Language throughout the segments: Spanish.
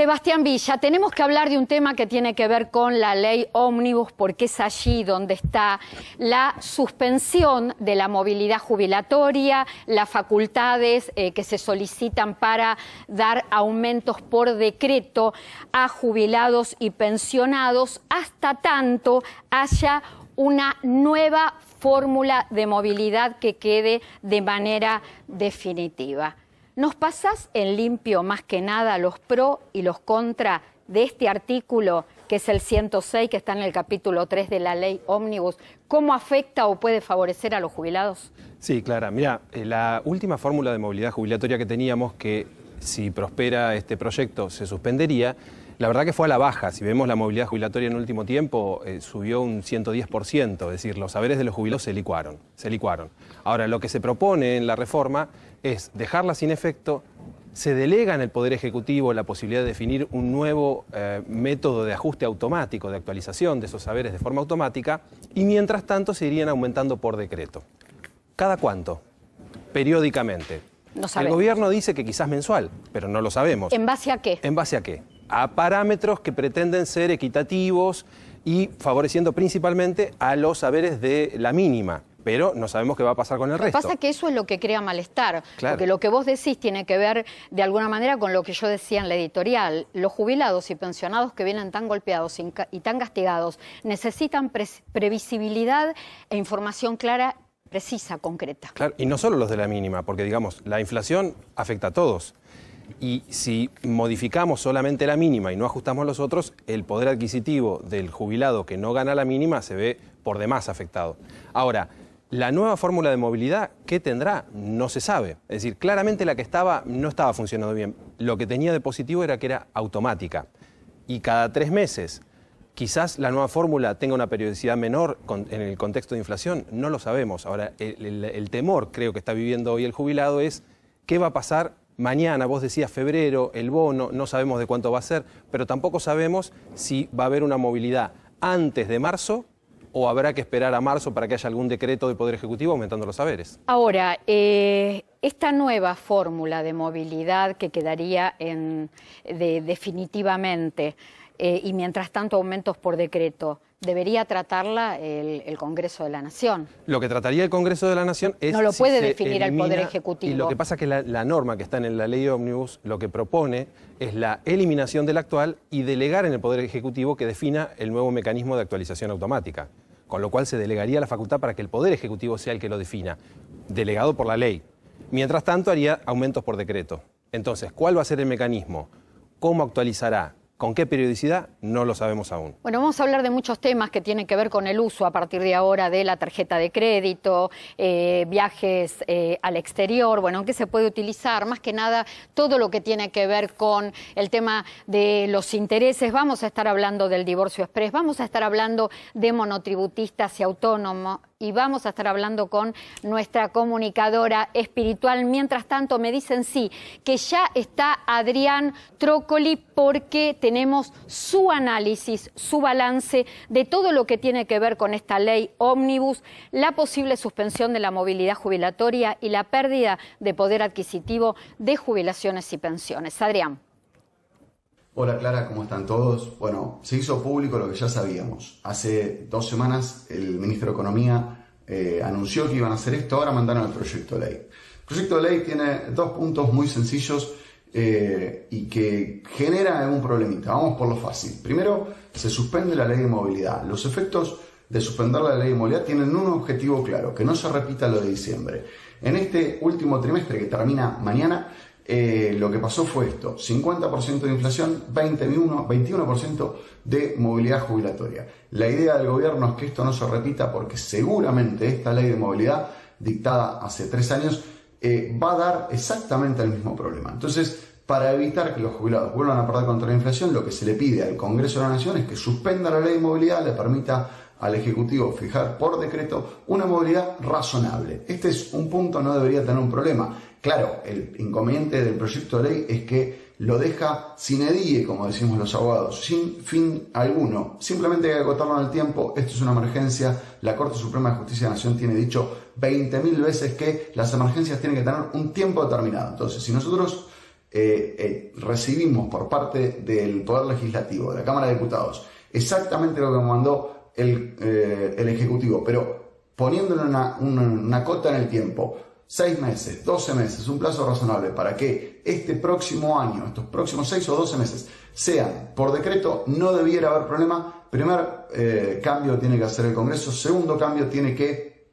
Sebastián Villa, tenemos que hablar de un tema que tiene que ver con la ley ómnibus, porque es allí donde está la suspensión de la movilidad jubilatoria, las facultades que se solicitan para dar aumentos por decreto a jubilados y pensionados, hasta tanto haya una nueva fórmula de movilidad que quede de manera definitiva. ¿Nos pasás en limpio más que nada los pro y los contra de este artículo, que es el 106, que está en el capítulo 3 de la ley ómnibus? ¿Cómo afecta o puede favorecer a los jubilados? Sí, Clara, mira, la última fórmula de movilidad jubilatoria que teníamos, que si prospera este proyecto se suspendería, la verdad que fue a la baja. Si vemos la movilidad jubilatoria en el último tiempo, subió un 110%, es decir, los saberes de los jubilados se licuaron. Ahora, lo que se propone en la reforma es dejarla sin efecto, se delega en el Poder Ejecutivo la posibilidad de definir un nuevo método de ajuste automático, de actualización de esos saberes de forma automática, y mientras tanto se irían aumentando por decreto. ¿Cada cuánto? Periódicamente. No sabemos. El gobierno dice que quizás mensual, pero no lo sabemos. ¿En base a qué? ¿En base a qué? A parámetros que pretenden ser equitativos y favoreciendo principalmente a los saberes de la mínima. Pero no sabemos qué va a pasar con el resto. Lo que pasa es que eso es lo que crea malestar, claro. Porque lo que vos decís tiene que ver de alguna manera con lo que yo decía en la editorial. Los jubilados y pensionados que vienen tan golpeados y tan castigados necesitan previsibilidad e información clara, precisa, concreta. Claro, y no solo los de la mínima, porque digamos, la inflación afecta a todos. Y si modificamos solamente la mínima y no ajustamos los otros, el poder adquisitivo del jubilado que no gana la mínima se ve por demás afectado. Ahora, la nueva fórmula de movilidad, ¿qué tendrá? No se sabe. Es decir, claramente la que estaba no estaba funcionando bien. Lo que tenía de positivo era que era automática. Y cada 3 meses, quizás la nueva fórmula tenga una periodicidad menor en el contexto de inflación, no lo sabemos. Ahora, el temor, creo que está viviendo hoy el jubilado, es qué va a pasar mañana. Vos decías febrero, el bono, no sabemos de cuánto va a ser, pero tampoco sabemos si va a haber una movilidad antes de marzo o habrá que esperar a marzo para que haya algún decreto del Poder Ejecutivo aumentando los saberes. Ahora, esta nueva fórmula de movilidad que quedaría definitivamente, y mientras tanto aumentos por decreto, debería tratarla el Congreso de la Nación. Lo que trataría el Congreso de la Nación es... No lo puede definir el Poder Ejecutivo. Y lo que pasa es que la norma que está en la ley ómnibus lo que propone es la eliminación del actual y delegar en el Poder Ejecutivo que defina el nuevo mecanismo de actualización automática. Con lo cual se delegaría la facultad para que el Poder Ejecutivo sea el que lo defina, delegado por la ley. Mientras tanto haría aumentos por decreto. Entonces, ¿cuál va a ser el mecanismo? ¿Cómo actualizará? ¿Con qué periodicidad? No lo sabemos aún. Bueno, vamos a hablar de muchos temas que tienen que ver con el uso a partir de ahora de la tarjeta de crédito, viajes al exterior, bueno, ¿qué se puede utilizar? Más que nada, todo lo que tiene que ver con el tema de los intereses. Vamos a estar hablando del divorcio express, vamos a estar hablando de monotributistas y autónomos, y vamos a estar hablando con nuestra comunicadora espiritual. Mientras tanto, me dicen sí, que ya está Adrián Trócoli, porque tenemos su análisis, su balance de todo lo que tiene que ver con esta ley ómnibus, la posible suspensión de la movilidad jubilatoria y la pérdida de poder adquisitivo de jubilaciones y pensiones. Adrián. Hola Clara, ¿cómo están todos? Bueno, se hizo público lo que ya sabíamos. Hace 2 semanas el ministro de Economía anunció que iban a hacer esto, ahora mandaron el proyecto de ley. El proyecto de ley tiene 2 puntos muy sencillos y que genera un problemita. Vamos por lo fácil. Primero, se suspende la ley de movilidad. Los efectos de suspender la ley de movilidad tienen un objetivo claro, que no se repita lo de diciembre. En este último trimestre que termina mañana, lo que pasó fue esto: 50% de inflación, 21% de movilidad jubilatoria. La idea del gobierno es que esto no se repita, porque seguramente esta ley de movilidad, dictada hace 3 años, va a dar exactamente el mismo problema. Entonces, para evitar que los jubilados vuelvan a perder contra la inflación, lo que se le pide al Congreso de la Nación es que suspenda la ley de movilidad, le permita al Ejecutivo fijar por decreto una movilidad razonable. Este es un punto, no debería tener un problema. Claro, el inconveniente del proyecto de ley es que lo deja sin edie, como decimos los abogados, sin fin alguno. Simplemente hay que acotarlo en el tiempo. Esto es una emergencia. La Corte Suprema de Justicia de la Nación tiene dicho 20.000 veces que las emergencias tienen que tener un tiempo determinado. Entonces, si nosotros recibimos por parte del Poder Legislativo, de la Cámara de Diputados, exactamente lo que mandó el Ejecutivo, pero poniéndole una cota en el tiempo, 6 meses, 12 meses, un plazo razonable para que este próximo año, estos próximos 6 o 12 meses, sean por decreto, no debiera haber problema. Primer cambio tiene que hacer el Congreso. Segundo cambio tiene que,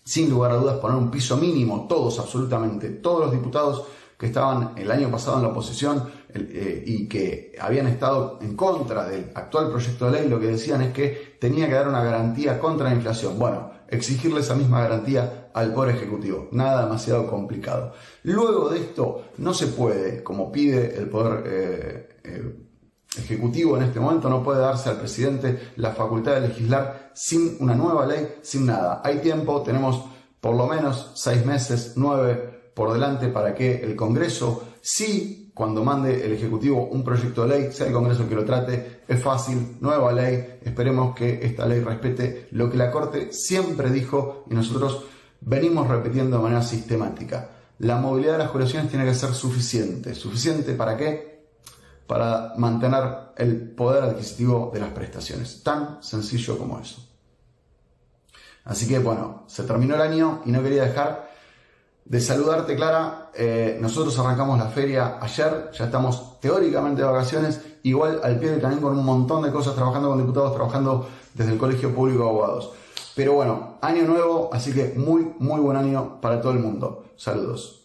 sin lugar a dudas, poner un piso mínimo, todos, absolutamente, todos los diputados que estaban el año pasado en la oposición y que habían estado en contra del actual proyecto de ley, lo que decían es que tenía que dar una garantía contra la inflación. Bueno, exigirle esa misma garantía al Poder Ejecutivo, nada demasiado complicado. Luego de esto, no se puede, como pide el Poder Ejecutivo en este momento, no puede darse al presidente la facultad de legislar sin una nueva ley, sin nada. Hay tiempo, tenemos por lo menos 6 meses, 9 por delante para que el Congreso, sí, cuando mande el Ejecutivo un proyecto de ley, sea el Congreso el que lo trate, es fácil, nueva ley, esperemos que esta ley respete lo que la Corte siempre dijo y nosotros venimos repitiendo de manera sistemática. La movilidad de las jubilaciones tiene que ser suficiente. ¿Suficiente para qué? Para mantener el poder adquisitivo de las prestaciones. Tan sencillo como eso. Así que bueno, se terminó el año y no quería dejar de saludarte, Clara. Nosotros arrancamos la feria ayer, ya estamos teóricamente de vacaciones, igual al pie del cañón con un montón de cosas, trabajando con diputados, trabajando desde el Colegio Público de Abogados. Pero bueno, año nuevo, así que muy buen año para todo el mundo. Saludos.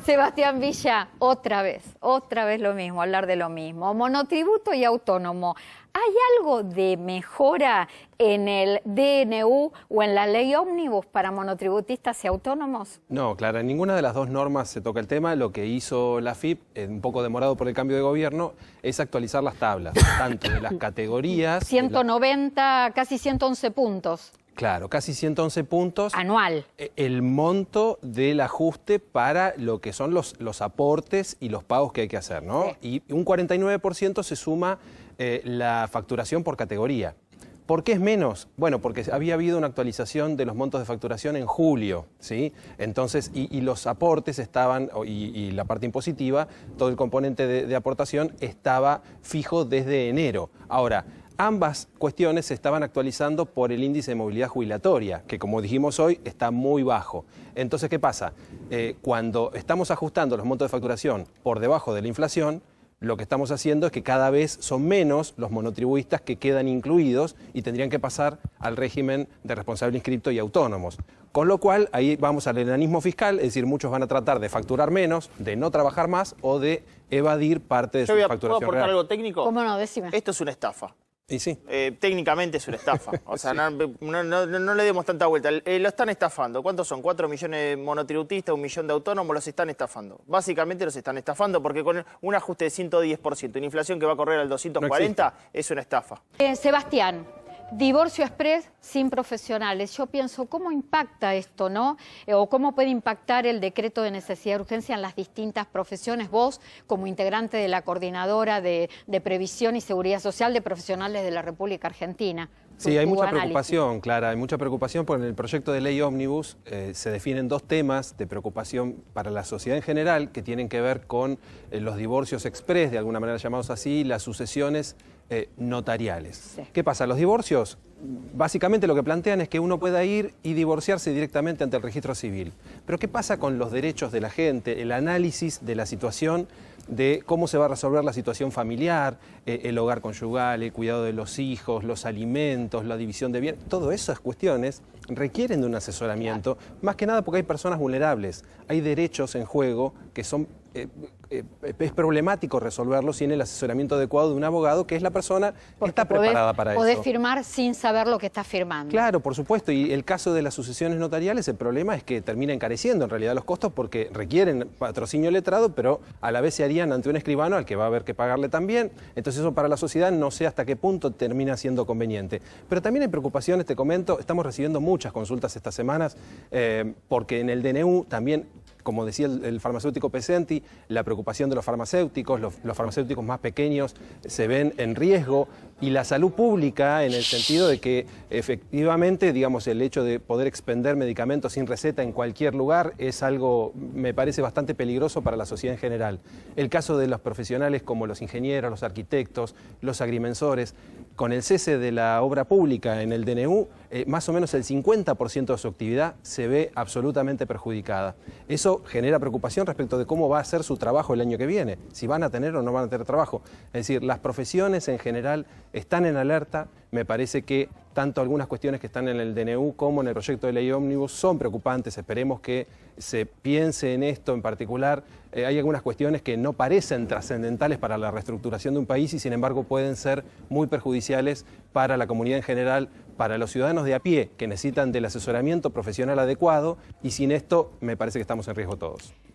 Sebastián Villa, otra vez lo mismo, hablar de lo mismo. Monotributo y autónomo. ¿Hay algo de mejora en el DNU o en la ley ómnibus para monotributistas y autónomos? No, Clara, en ninguna de las dos normas se toca el tema. Lo que hizo la AFIP, un poco demorado por el cambio de gobierno, es actualizar las tablas, tanto de las categorías... 190, casi 111 puntos. Claro, casi 111 puntos. Anual. El monto del ajuste para lo que son los aportes y los pagos que hay que hacer, ¿no? Sí. Y un 49% se suma la facturación por categoría. ¿Por qué es menos? Bueno, porque había habido una actualización de los montos de facturación en julio, ¿sí? Entonces, y los aportes estaban, y la parte impositiva, todo el componente de aportación estaba fijo desde enero. Ahora, ambas cuestiones se estaban actualizando por el índice de movilidad jubilatoria, que como dijimos hoy está muy bajo. Entonces, ¿qué pasa? Cuando estamos ajustando los montos de facturación por debajo de la inflación, lo que estamos haciendo es que cada vez son menos los monotributistas que quedan incluidos y tendrían que pasar al régimen de responsable inscripto y autónomos. Con lo cual, ahí vamos al enanismo fiscal, es decir, muchos van a tratar de facturar menos, de no trabajar más o de evadir parte de su facturación ¿Puedo aportar real. algo técnico? ¿Cómo no? Decime. Esto es una estafa. Y sí. Técnicamente es una estafa. O sea, Sí. no le demos tanta vuelta. Lo están estafando. ¿Cuántos son? 4 millones de monotributistas, 1 millón de autónomos, los están estafando. Básicamente los están estafando porque con un ajuste de 110%, una inflación que va a correr al 240, es una estafa. Sebastián, divorcio express sin profesionales. Yo pienso, ¿cómo impacta esto, no? O cómo puede impactar el decreto de necesidad de urgencia en las distintas profesiones. Vos, como integrante de la Coordinadora de Previsión y Seguridad Social de Profesionales de la República Argentina. Sí, hay mucha preocupación, Clara, hay mucha preocupación porque en el proyecto de ley ómnibus se definen 2 temas de preocupación para la sociedad en general que tienen que ver con los divorcios express, de alguna manera llamados así, las sucesiones notariales. Sí. ¿Qué pasa? Los divorcios, básicamente lo que plantean es que uno pueda ir y divorciarse directamente ante el registro civil. Pero ¿qué pasa con los derechos de la gente, el análisis de la situación, de cómo se va a resolver la situación familiar, el hogar conyugal, el cuidado de los hijos, los alimentos, la división de bienes? Todas esas cuestiones requieren de un asesoramiento, más que nada porque hay personas vulnerables, hay derechos en juego que son... es problemático resolverlo sin el asesoramiento adecuado de un abogado, que es la persona que está preparada para eso. Podés firmar sin saber lo que estás firmando. Claro, por supuesto, y el caso de las sucesiones notariales, el problema es que termina encareciendo en realidad los costos porque requieren patrocinio letrado, pero a la vez se harían ante un escribano al que va a haber que pagarle también. Entonces eso para la sociedad no sé hasta qué punto termina siendo conveniente. Pero también hay preocupaciones, te comento, estamos recibiendo muchas consultas estas semanas porque en el DNU también como decía el farmacéutico Pesenti, la preocupación de los farmacéuticos, los farmacéuticos más pequeños se ven en riesgo, y la salud pública en el sentido de que efectivamente, digamos, el hecho de poder expender medicamentos sin receta en cualquier lugar es algo, me parece, bastante peligroso para la sociedad en general. El caso de los profesionales como los ingenieros, los arquitectos, los agrimensores, con el cese de la obra pública en el DNU, más o menos el 50% de su actividad se ve absolutamente perjudicada. Eso genera preocupación respecto de cómo va a ser su trabajo el año que viene, si van a tener o no van a tener trabajo. Es decir, las profesiones en general están en alerta. Me parece que tanto algunas cuestiones que están en el DNU como en el proyecto de ley ómnibus son preocupantes. Esperemos que se piense en esto en particular. Hay algunas cuestiones que no parecen trascendentales para la reestructuración de un país y sin embargo pueden ser muy perjudiciales para la comunidad en general, para los ciudadanos de a pie que necesitan del asesoramiento profesional adecuado, y sin esto me parece que estamos en riesgo todos.